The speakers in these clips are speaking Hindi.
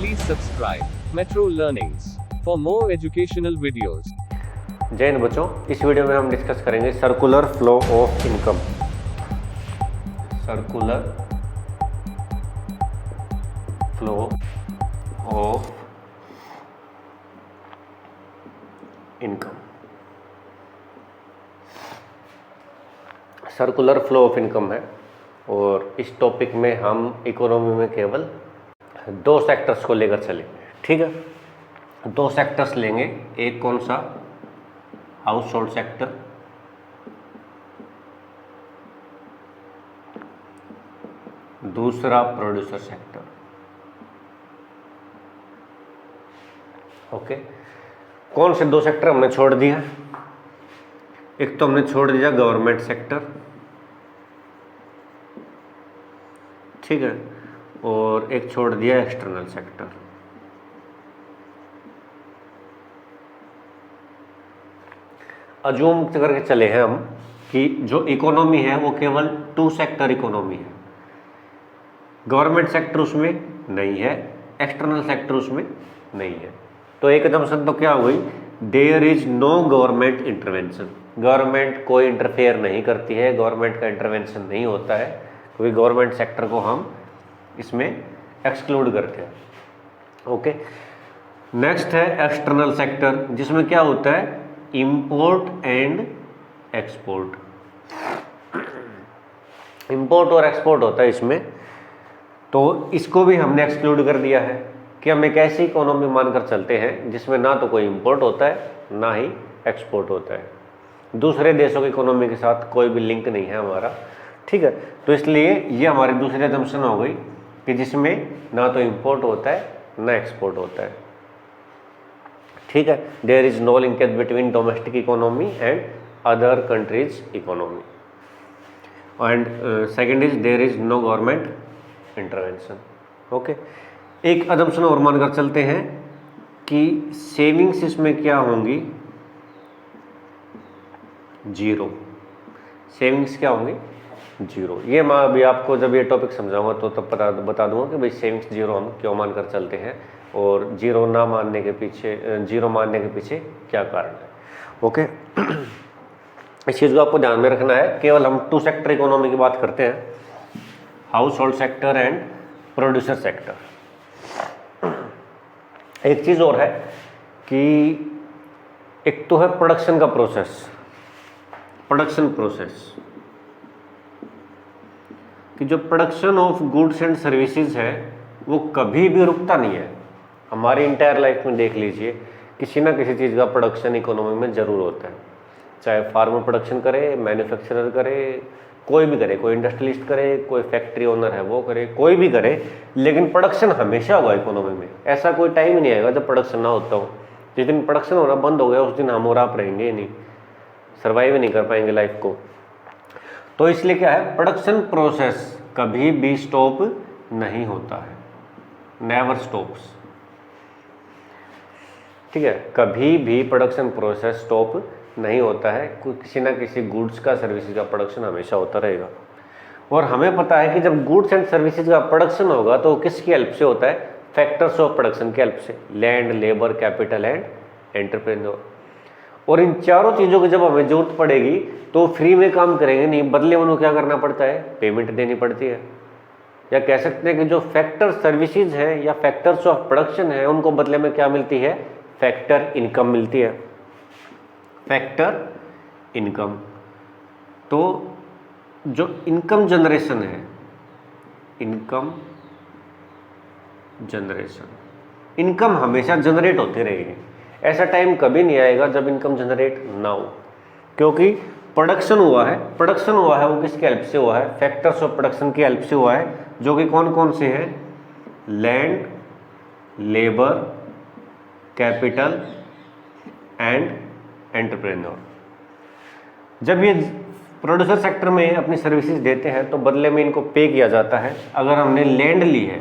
Please subscribe Metro Learnings for more educational videos. जय हिंद बच्चों, इस वीडियो में हम डिस्कस करेंगे circular flow of income. Circular flow of income. Circular flow of income है और इस टॉपिक में हम इकोनॉमी में केवल दो सेक्टर्स को लेकर चलेंगे। ठीक है, दो सेक्टर्स लेंगे, एक कौन सा, हाउस होल्ड सेक्टर, दूसरा प्रोड्यूसर सेक्टर। ओके, कौन से दो सेक्टर हमने छोड़ दिया? एक तो हमने छोड़ दिया गवर्नमेंट सेक्टर, ठीक है, और एक छोड़ दिया एक्सटर्नल सेक्टर। अज्यूम करके चले हैं हम कि जो इकोनॉमी है वो केवल टू सेक्टर इकोनॉमी है, गवर्नमेंट सेक्टर उसमें नहीं है, एक्सटर्नल सेक्टर उसमें नहीं है। तो एक अजम्पशन तो क्या हुई, there is no government intervention. Government कोई इंटरफेयर नहीं करती है, गवर्नमेंट का इंटरवेंशन नहीं होता है, क्योंकि गवर्नमेंट सेक्टर को हम इसमें एक्सक्लूड करते हैं। ओके, नेक्स्ट है एक्सटर्नल सेक्टर, जिसमें क्या होता है, इंपोर्ट एंड एक्सपोर्ट। इंपोर्ट और एक्सपोर्ट होता है इसमें, तो इसको भी हमने एक्सक्लूड कर दिया है कि हम एक ऐसी इकोनॉमी मानकर चलते हैं जिसमें ना तो कोई इंपोर्ट होता है ना ही एक्सपोर्ट होता है, दूसरे देशों की इकोनॉमी के साथ कोई भी लिंक नहीं है हमारा। ठीक है, तो इसलिए ये हमारी दूसरी असम्पशन हो गई कि जिसमें ना तो इंपोर्ट होता है ना एक्सपोर्ट होता है। ठीक है, there is no linkage between domestic economy and other countries economy. And second is there is no government intervention. Okay, एक असम्पशन और मानकर चलते हैं कि सेविंग्स इसमें क्या होंगी, जीरो। सेविंग्स क्या होंगी, जीरो। ये मैं अभी आपको जब ये टॉपिक समझाऊंगा तो तब बता दूंगा कि भाई सेविंग्स जीरो हम क्यों मानकर चलते हैं और जीरो ना मानने के पीछे, जीरो मानने के पीछे क्या कारण है। ओके, इस चीज़ को आपको ध्यान में रखना है। केवल हम टू सेक्टर इकोनॉमी की बात करते हैं, house hold sector and producer sector. एक चीज़ और है कि एक तो है प्रोडक्शन का प्रोसेस, प्रोडक्शन प्रोसेस, कि जो production of goods and services है वो कभी भी रुकता नहीं है। हमारी इंटायर लाइफ में देख लीजिए, किसी ना किसी चीज़ का प्रोडक्शन इकोनॉमी में ज़रूर होता है, चाहे फार्मर प्रोडक्शन करे, मैन्युफैक्चरर करे, कोई भी करे, कोई इंडस्ट्रियलिस्ट करे, कोई फैक्ट्री ओनर है वो करे, कोई भी करे, लेकिन प्रोडक्शन हमेशा होगा इकोनॉमी में। ऐसा कोई टाइम ही नहीं आएगा जब प्रोडक्शन ना होता हो। जिस दिन प्रोडक्शन होना बंद हो गया उस दिन हम और आप रहेंगे ही नहीं, सर्वाइव नहीं कर पाएंगे लाइफ को। तो इसलिए क्या है, प्रोडक्शन प्रोसेस कभी भी स्टॉप नहीं होता है, नेवर स्टॉप्स। ठीक है, कभी भी प्रोडक्शन प्रोसेस स्टॉप नहीं होता है, किसी ना किसी गुड्स का, सर्विसेज का प्रोडक्शन हमेशा होता रहेगा। और हमें पता है कि जब गुड्स एंड सर्विसेज का प्रोडक्शन होगा तो किसकी हेल्प से होता है, फैक्टर्स ऑफ प्रोडक्शन की हेल्प से, land, labour, capital and entrepreneur. और इन चारों चीज़ों की जब हमें जरूरत पड़ेगी तो फ्री में काम करेंगे नहीं, बदले उन्हें क्या करना पड़ता है, पेमेंट देनी पड़ती है। या कह सकते हैं कि जो फैक्टर सर्विसेज हैं या फैक्टर्स ऑफ प्रोडक्शन है उनको बदले में क्या मिलती है, फैक्टर इनकम मिलती है, फैक्टर इनकम। तो जो इनकम जनरेशन है, इनकम जनरेशन, इनकम हमेशा जनरेट होती रहेगी। ऐसा टाइम कभी नहीं आएगा जब इनकम जनरेट ना हो, क्योंकि प्रोडक्शन हुआ है, प्रोडक्शन हुआ है वो किसकी हेल्प से हुआ है, फैक्टर्स ऑफ प्रोडक्शन की हेल्प से हुआ है, जो कि कौन कौन से हैं, land, labour, capital and entrepreneur. जब ये प्रोड्यूसर सेक्टर में अपनी सर्विसेज देते हैं तो बदले में इनको पे किया जाता है। अगर हमने लैंड ली है,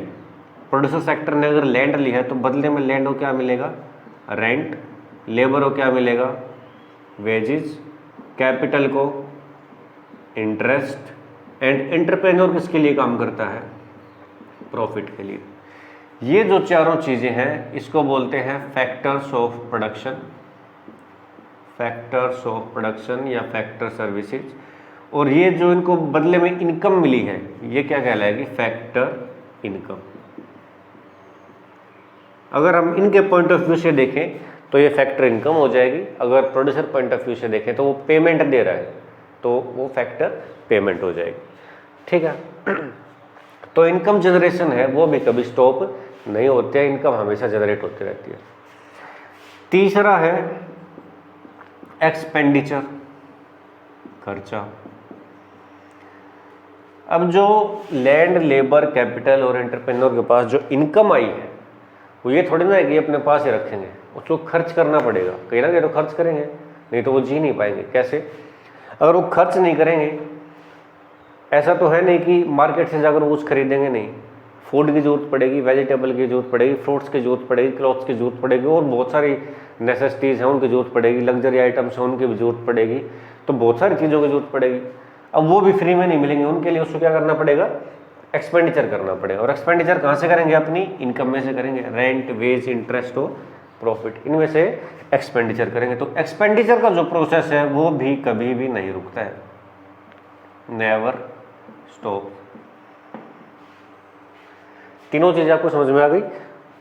प्रोड्यूसर सेक्टर ने अगर लैंड ली है तो बदले में लैंड को क्या मिलेगा, रेंट, लेबर को क्या मिलेगा, वेजेस, कैपिटल को इंटरेस्ट, एंड एंटरप्रेन्योर किसके लिए काम करता है, प्रॉफिट के लिए। ये जो चारों चीज़ें हैं इसको बोलते हैं factors of production, factors of production या फैक्टर सर्विसेज। और ये जो इनको बदले में इनकम मिली है ये क्या कहलाएगी, फैक्टर इनकम। अगर हम इनके पॉइंट ऑफ व्यू से देखें तो ये फैक्टर इनकम हो जाएगी, अगर प्रोड्यूसर पॉइंट ऑफ व्यू से देखें तो वो पेमेंट दे रहा है तो वो फैक्टर पेमेंट हो जाएगी। ठीक है, तो इनकम जनरेशन है वो भी कभी स्टॉप नहीं होते हैं, इनकम हमेशा जनरेट होती रहती है। तीसरा है एक्सपेंडिचर, खर्चा। अब जो लैंड, लेबर, कैपिटल और एंटरप्रेन्योर के पास जो इनकम आई है वो ये थोड़ी ना है कि अपने पास ही रखेंगे, उसको खर्च करना पड़ेगा, कहीं ना कहीं तो खर्च करेंगे, नहीं तो वो जी नहीं पाएंगे। कैसे? अगर वो खर्च नहीं करेंगे, ऐसा तो है नहीं कि मार्केट से जाकर वो कुछ खरीदेंगे नहीं, फूड की जरूरत पड़ेगी, वेजिटेबल की जरूरत पड़ेगी, फ्रूट्स की जरूरत पड़ेगी, क्लॉथ्स की जरूरत पड़ेगी और बहुत सारी नेसेसिटीज़ हैं उनकी जरूरत पड़ेगी, लग्जरी आइटम्स हैं उनकी भी जरूरत पड़ेगी, तो बहुत सारी चीज़ों की जरूरत पड़ेगी। अब वो भी फ्री में नहीं मिलेंगे, उनके लिए उसको क्या करना पड़ेगा, एक्सपेंडिचर करना पड़ेगा। और एक्सपेंडिचर कहाँ से करेंगे, अपनी इनकम में से करेंगे, रेंट, वेज, इंटरेस्ट और प्रॉफिट, इनमें से एक्सपेंडिचर करेंगे। तो एक्सपेंडिचर का जो प्रोसेस है वो भी कभी भी नहीं रुकता है, नेवर स्टॉप। तीनों चीज़ें आपको समझ में आ गई।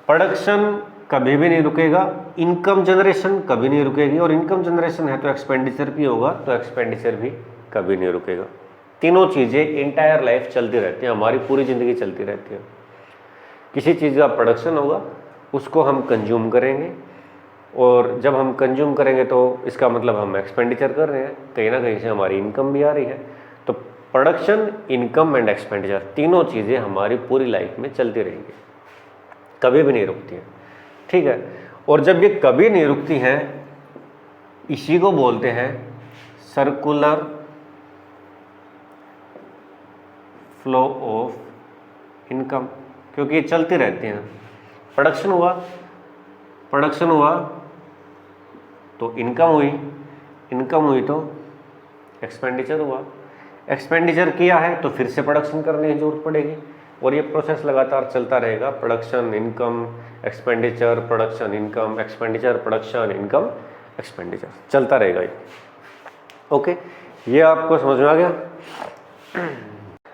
प्रोडक्शन कभी भी नहीं रुकेगा, इनकम जनरेशन कभी नहीं रुकेगी, और इनकम जनरेशन है तो एक्सपेंडिचर भी होगा, तो एक्सपेंडिचर भी कभी नहीं रुकेगा। तीनों चीज़ें इंटायर लाइफ चलती रहती हैं, हमारी पूरी ज़िंदगी चलती रहती है। किसी चीज़ का प्रोडक्शन होगा, उसको हम कंज्यूम करेंगे, और जब हम कंज्यूम करेंगे तो इसका मतलब हम एक्सपेंडिचर कर रहे हैं, कहीं ना कहीं से हमारी इनकम भी आ रही है। तो प्रोडक्शन, इनकम एंड एक्सपेंडिचर तीनों चीज़ें हमारी पूरी लाइफ में चलती रहेंगी, कभी भी नहीं रुकती हैं। ठीक है, और जब ये कभी नहीं रुकती हैं, इसी को बोलते हैं सर्कुलर फ्लो ऑफ इनकम, क्योंकि ये चलती रहती हैं। प्रोडक्शन हुआ तो इनकम हुई, इनकम हुई तो एक्सपेंडिचर हुआ, एक्सपेंडिचर किया है तो फिर से प्रोडक्शन करने की जरूरत पड़ेगी, और ये प्रोसेस लगातार चलता रहेगा। Production, income, expenditure, production, income, expenditure, production, income, expenditure, चलता रहेगा ये। ओके, ये आपको समझ में आ गया।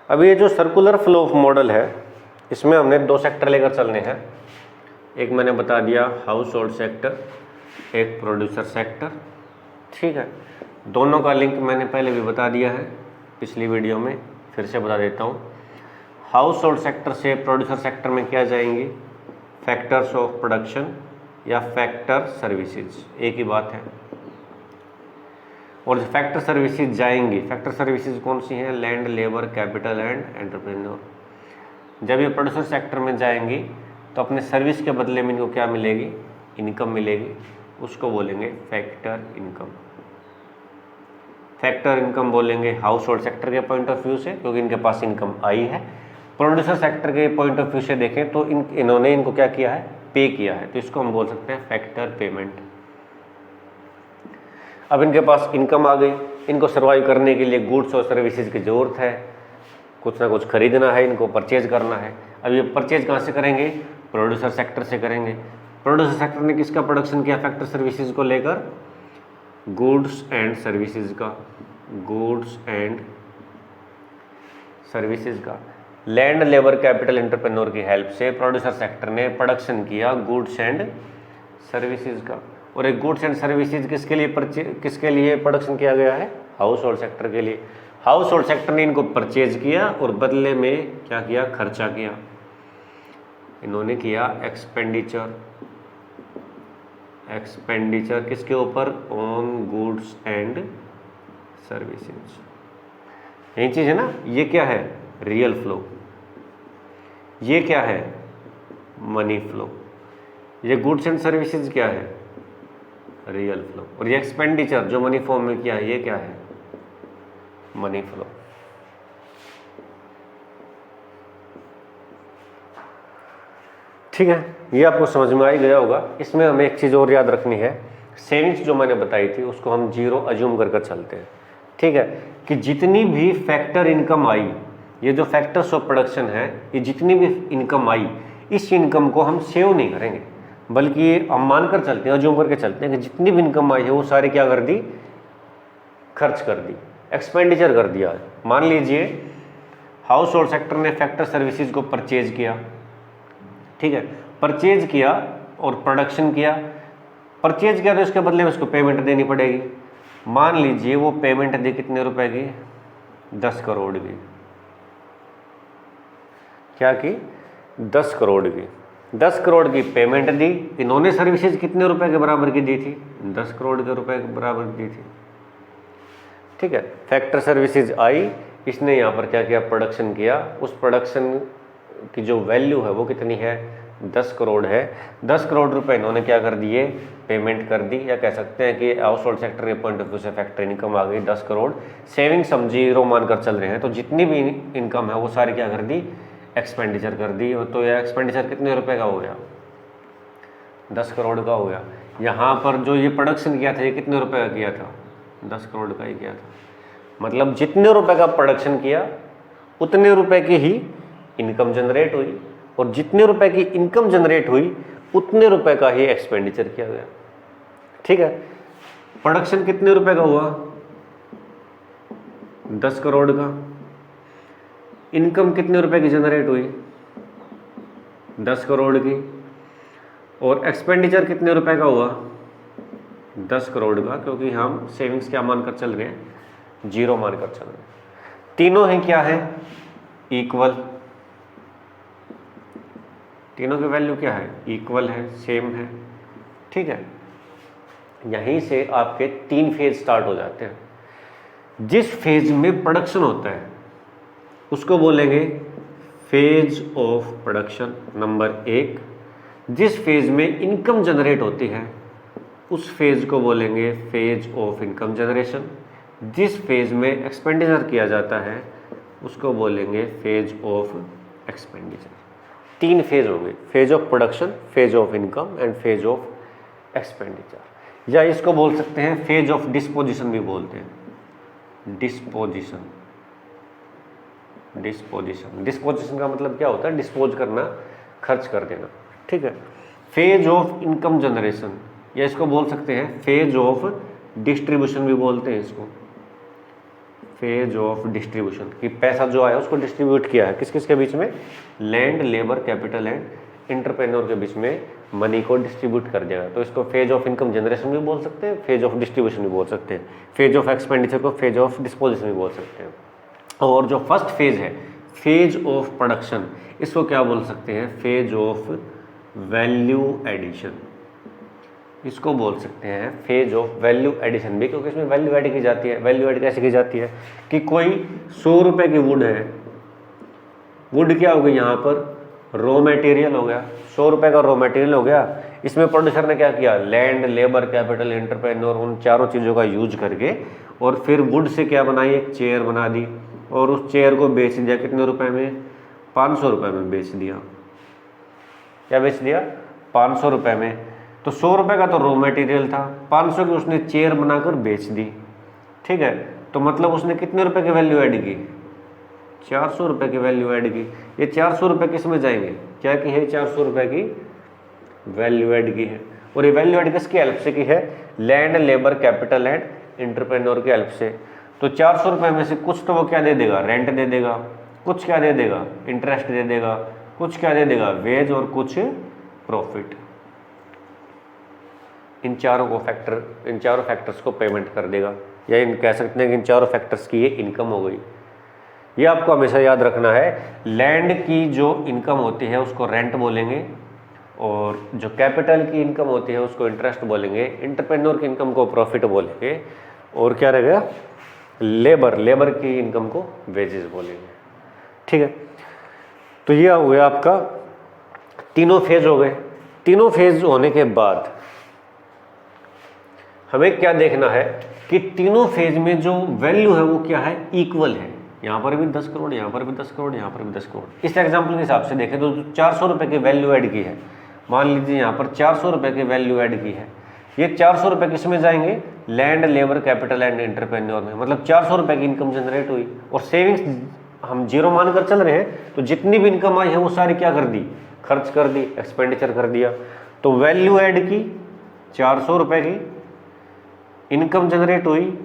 अब ये जो सर्कुलर फ्लो ऑफ मॉडल है, इसमें हमने दो सेक्टर लेकर चलने हैं। एक मैंने बता दिया हाउस होल्ड सेक्टर, एक प्रोड्यूसर सेक्टर। ठीक है, दोनों का लिंक मैंने पहले भी बता दिया है पिछली वीडियो में, फिर से बता देता हूँ। हाउस होल्ड सेक्टर से प्रोड्यूसर सेक्टर में क्या जाएंगी, फैक्टर्स ऑफ प्रोडक्शन या फैक्टर सर्विसेज, एक ही बात है। और जो फैक्टर सर्विसेज जाएंगी, फैक्टर सर्विसेज कौन सी हैं, land, labour, capital and entrepreneur. जब ये प्रोड्यूसर सेक्टर में जाएंगी तो अपने सर्विस के बदले में इनको क्या मिलेगी, इनकम मिलेगी, उसको बोलेंगे फैक्टर इनकम। फैक्टर इनकम बोलेंगे हाउस होल्ड सेक्टर के पॉइंट ऑफ व्यू से, क्योंकि इनके पास इनकम आई है। प्रोड्यूसर सेक्टर के पॉइंट ऑफ व्यू से देखें तो इन्होंने इनको क्या किया है, पे किया है, तो इसको हम बोल सकते हैं फैक्टर पेमेंट। अब इनके पास इनकम आ गई, इनको सर्वाइव करने के लिए गुड्स और सर्विसेज की ज़रूरत है, कुछ ना कुछ खरीदना है, इनको परचेज करना है। अब ये परचेज कहाँ से करेंगे, प्रोड्यूसर सेक्टर से करेंगे। प्रोड्यूसर सेक्टर ने किसका प्रोडक्शन किया, फैक्टर सर्विसेज को लेकर, गुड्स एंड सर्विसेज का, गुड्स एंड सर्विसेज का। लैंड, लेबर, कैपिटल, एंटरप्रेन्योर की हेल्प से प्रोड्यूसर सेक्टर ने प्रोडक्शन किया गुड्स एंड सर्विसेज का। और एक गुड्स एंड सर्विसेज किसके लिए प्रोडक्शन किया गया है, हाउस होल्ड सेक्टर के लिए। हाउस होल्ड सेक्टर ने इनको परचेज किया और बदले में क्या किया, खर्चा किया। इन्होंने किया एक्सपेंडिचर, एक्सपेंडिचर किसके ऊपर, ऑन गुड्स एंड सर्विसेज। यही चीज है ना, ये क्या है, रियल फ्लो, ये क्या है, मनी फ्लो। ये गुड्स एंड सर्विसेज क्या है, रियल फ्लो। और ये एक्सपेंडिचर जो मनी फॉर्म में किया है, ये क्या है, मनी फ्लो। ठीक है, ये आपको समझ में आ ही गया होगा। इसमें हमें एक चीज़ और याद रखनी है, सेविंग्स जो मैंने बताई थी उसको हम जीरो अज्यूम कर चलते हैं। ठीक है, कि जितनी भी फैक्टर इनकम आई, ये जो फैक्टर्स ऑफ प्रोडक्शन है, ये जितनी भी इनकम आई, इस इनकम को हम सेव नहीं करेंगे, बल्कि हम मानकर चलते हैं, अज्यूम करके चलते हैं कि जितनी भी इनकम आई है वो सारी क्या कर दी, खर्च कर दी, एक्सपेंडिचर कर दिया। मान लीजिए हाउस होल्ड सेक्टर ने फैक्टर सर्विसेज को परचेज किया, ठीक है, परचेज किया और प्रोडक्शन किया। परचेज किया तो इसके बदले में उसको पेमेंट देनी पड़ेगी। मान लीजिए वो पेमेंट दी कितने रुपए की, 10 करोड़ की। क्या की, 10 करोड़ की। 10 करोड़ की पेमेंट दी। इन्होंने सर्विसेज कितने रुपए के बराबर की दी थी, 10 करोड़ के रुपए के बराबर दी थी, ठीक है। फैक्टर सर्विसेज आई, इसने यहाँ पर क्या किया, प्रोडक्शन किया। उस प्रोडक्शन की जो वैल्यू है वो कितनी है, 10 करोड़ है। 10 करोड़ रुपए इन्होंने क्या कर दिए, पेमेंट कर दी, या कह सकते हैं कि हाउस होल्ड सेक्टर के पॉइंट ऑफ व्यू से फैक्टर इनकम आ गई 10 करोड़। सेविंग्स हम जीरो मानकर चल रहे हैं, तो जितनी भी इनकम है वो सारी क्या कर दी, एक्सपेंडिचर कर दी। तो यह एक्सपेंडिचर कितने रुपए का हो गया, 10 करोड़ का हो गया। यहाँ पर जो ये प्रोडक्शन किया था ये कितने रुपए का किया था, 10 करोड़ का ही किया था। मतलब जितने रुपए का प्रोडक्शन किया उतने रुपए की ही इनकम जनरेट हुई, और जितने रुपए की इनकम जनरेट हुई उतने रुपए का ही एक्सपेंडिचर किया गया, ठीक है। प्रोडक्शन कितने रुपए का हुआ, 10 करोड़ का। इनकम कितने रुपए की जनरेट हुई, 10 करोड़ की। और एक्सपेंडिचर कितने रुपए का हुआ, 10 करोड़ का, क्योंकि हम सेविंग्स क्या मानकर चल रहे हैं, जीरो मानकर चल रहे हैं। तीनों हैं क्या है, इक्वल। तीनों की वैल्यू क्या है, इक्वल है, सेम है, ठीक है। यहीं से आपके 3 फेज स्टार्ट हो जाते हैं। जिस फेज में प्रोडक्शन होता है उसको बोलेंगे फेज ऑफ प्रोडक्शन, नंबर 1। जिस फेज में इनकम जनरेट होती है उस फेज को बोलेंगे फेज ऑफ इनकम जनरेशन। जिस फेज में एक्सपेंडिचर किया जाता है उसको बोलेंगे फेज ऑफ एक्सपेंडिचर। 3 फेज होंगे, phase of production, phase of income and phase of expenditure. या इसको बोल सकते हैं फेज ऑफ डिस्पोजिशन भी बोलते हैं, डिस्पोजिशन। डिस्पोजिशन, डिस्पोजिशन का मतलब क्या होता है, डिस्पोज करना, खर्च कर देना, ठीक है। फेज ऑफ इनकम जनरेशन, या इसको बोल सकते हैं फेज ऑफ डिस्ट्रीब्यूशन भी बोलते हैं इसको, फेज ऑफ डिस्ट्रीब्यूशन, कि पैसा जो आया उसको डिस्ट्रीब्यूट किया है किस किस के बीच में, land, labour, capital and entrepreneur के बीच में मनी को डिस्ट्रीब्यूट कर दिया। तो इसको फेज ऑफ इनकम जनरेशन भी बोल सकते हैं, फेज ऑफ डिस्ट्रीब्यूशन भी बोल सकते हैं, फेज ऑफ एक्सपेंडिचर को फेज ऑफ डिस्पोजिशन भी बोल सकते हैं। और जो फर्स्ट फेज है, फेज ऑफ प्रोडक्शन, इसको क्या बोल सकते हैं, फेज ऑफ वैल्यू एडिशन। इसको बोल सकते हैं फेज ऑफ वैल्यू एडिशन भी, क्योंकि इसमें वैल्यू ऐड की जाती है। वैल्यू ऐड कैसे की जाती है कि कोई 100 रुपए की वुड है, वुड क्या हो गई, यहाँ पर रॉ मटेरियल हो गया, 100 रुपए का रॉ मटेरियल हो गया। इसमें प्रोड्यूसर ने क्या किया, लैंड, लेबर, कैपिटल, एंटरप्रेन्योर, उन चारों चीज़ों का यूज करके और फिर वुड से क्या बनाई, एक चेयर बना दी, और उस चेयर को बेच दिया कितने रुपए में, 500 रुपए में बेच दिया। क्या बेच दिया, 500 रुपए में। तो 100 रुपए का तो रॉ मटेरियल था, 500 की उसने चेयर बनाकर बेच दी, ठीक है। तो मतलब उसने कितने रुपए की वैल्यू ऐड की, 400 रुपए की वैल्यू ऐड की। ये 400 रुपए किस में जाएंगे, क्या की है, 400 रुपए की वैल्यू ऐड की है। और ये वैल्यू ऐड किसकी हेल्प से की है, land, labour, capital and entrepreneur की हेल्प से। तो 400 रुपए में से कुछ तो वो क्या दे देगा, रेंट दे देगा, कुछ क्या दे देगा, इंटरेस्ट दे देगा, कुछ क्या दे देगा, वेज, और कुछ प्रॉफिट। इन चारों फैक्टर्स को पेमेंट कर देगा, या इन कह सकते हैं कि इन चारों फैक्टर्स की ये इनकम हो गई। ये आपको हमेशा याद रखना है। लैंड की जो इनकम होती है उसको रेंट बोलेंगे, और जो कैपिटल की इनकम होती है उसको इंटरेस्ट बोलेंगे, एंटरप्रेन्योर की इनकम को प्रॉफिट बोलेंगे, और क्या रहेगा, लेबर की इनकम को वेजेस बोलेंगे, ठीक है। तो ये हो गया आपका, तीनों फेज हो गए। तीनों फेज होने के बाद हमें क्या देखना है कि तीनों फेज में जो वैल्यू है वो क्या है, इक्वल है। यहाँ पर भी 10 करोड़, यहाँ पर भी 10 करोड़, यहाँ पर भी 10 करोड़। इस एग्जाम्पल के हिसाब से देखें तो 400 रुपए की वैल्यू ऐड की है, मान लीजिए यहाँ पर 400 रुपए की वैल्यू ऐड की है। ये 400 रुपए किस में जाएंगे, land, labour, capital and entrepreneur में। मतलब 400 रुपए की इनकम जनरेट हुई, और सेविंग्स हम जीरो मानकर चल रहे हैं, तो जितनी भी इनकम आई है वो सारी क्या कर दी, खर्च कर दी, एक्सपेंडिचर कर दिया, तो वैल्यू ऐड की 400 रुपये की, इनकम जनरेट हुई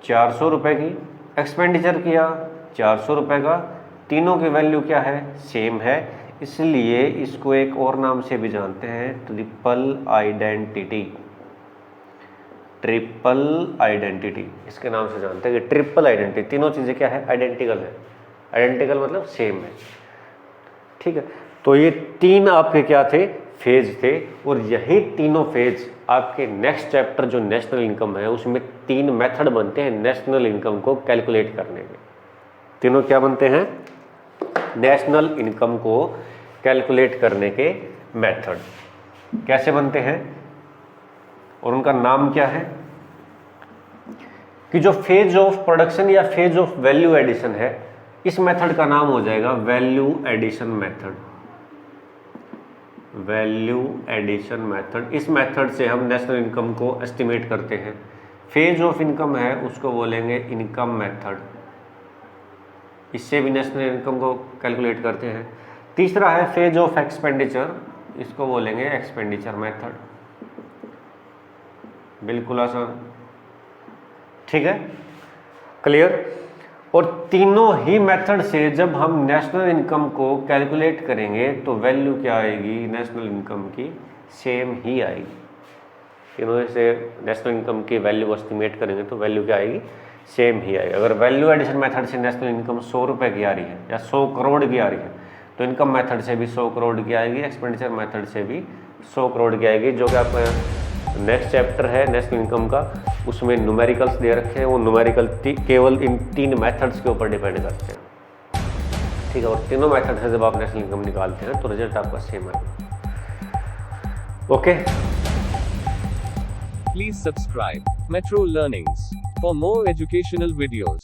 400 रुपये की, एक्सपेंडिचर किया 400 रुपये का, तीनों की वैल्यू क्या है, सेम है, इसलिए इसको एक और नाम से भी जानते हैं, ट्रिपल आइडेंटिटी। ट्रिपल आइडेंटिटी इसके नाम से जानते हैं कि ट्रिपल आइडेंटिटी, तीनों चीज़ें क्या है, आइडेंटिकल है। आइडेंटिकल मतलब सेम है, ठीक है। तो ये तीन आपके क्या थे, फेज थे, और यही तीनों फेज आपके नेक्स्ट चैप्टर जो नेशनल इनकम है उसमें तीन मेथड बनते हैं नेशनल इनकम को कैलकुलेट करने के। तीनों क्या बनते हैं, नेशनल इनकम को कैलकुलेट करने के मेथड कैसे बनते हैं, और उनका नाम क्या है, कि जो फेज ऑफ प्रोडक्शन या फेज ऑफ वैल्यू एडिशन है, इस मेथड का नाम हो जाएगा value addition method. Value addition method, इस मेथड से हम नेशनल इनकम को एस्टिमेट करते हैं। फेज ऑफ इनकम है उसको बोलेंगे इनकम मेथड, इससे भी नेशनल इनकम को कैलकुलेट करते हैं। तीसरा है फेज ऑफ एक्सपेंडिचर, इसको बोलेंगे एक्सपेंडिचर मेथड। बिल्कुल आसान, ठीक है, क्लियर। और तीनों ही मेथड से जब हम नेशनल इनकम को कैलकुलेट करेंगे तो वैल्यू क्या आएगी, नेशनल इनकम की सेम ही आएगी। तीनों से नेशनल इनकम की वैल्यू एस्टिमेट करेंगे तो वैल्यू क्या आएगी, सेम ही आएगी। अगर वैल्यू एडिशन मेथड से नेशनल इनकम 100 रुपये की आ रही है या 100 करोड़ की आ रही है, तो इनकम मेथड से भी 100 करोड़ की आएगी, एक्सपेंडिचर मेथड से भी 100 करोड़ की आएगी। जो कि आपका नेक्स्ट चैप्टर है नेशनल इनकम का, उसमें न्यूमेरिकल्स दे रखे हैं, वो न्यूमेरिकल केवल इन तीन मेथड्स के ऊपर डिपेंड करते हैं, ठीक है। और तीनों मेथड से जब आप नेशनल इनकम निकालते हैं तो रिजल्ट आपका सेम आएगा। Okay, Please subscribe Metro Learnings for more educational videos.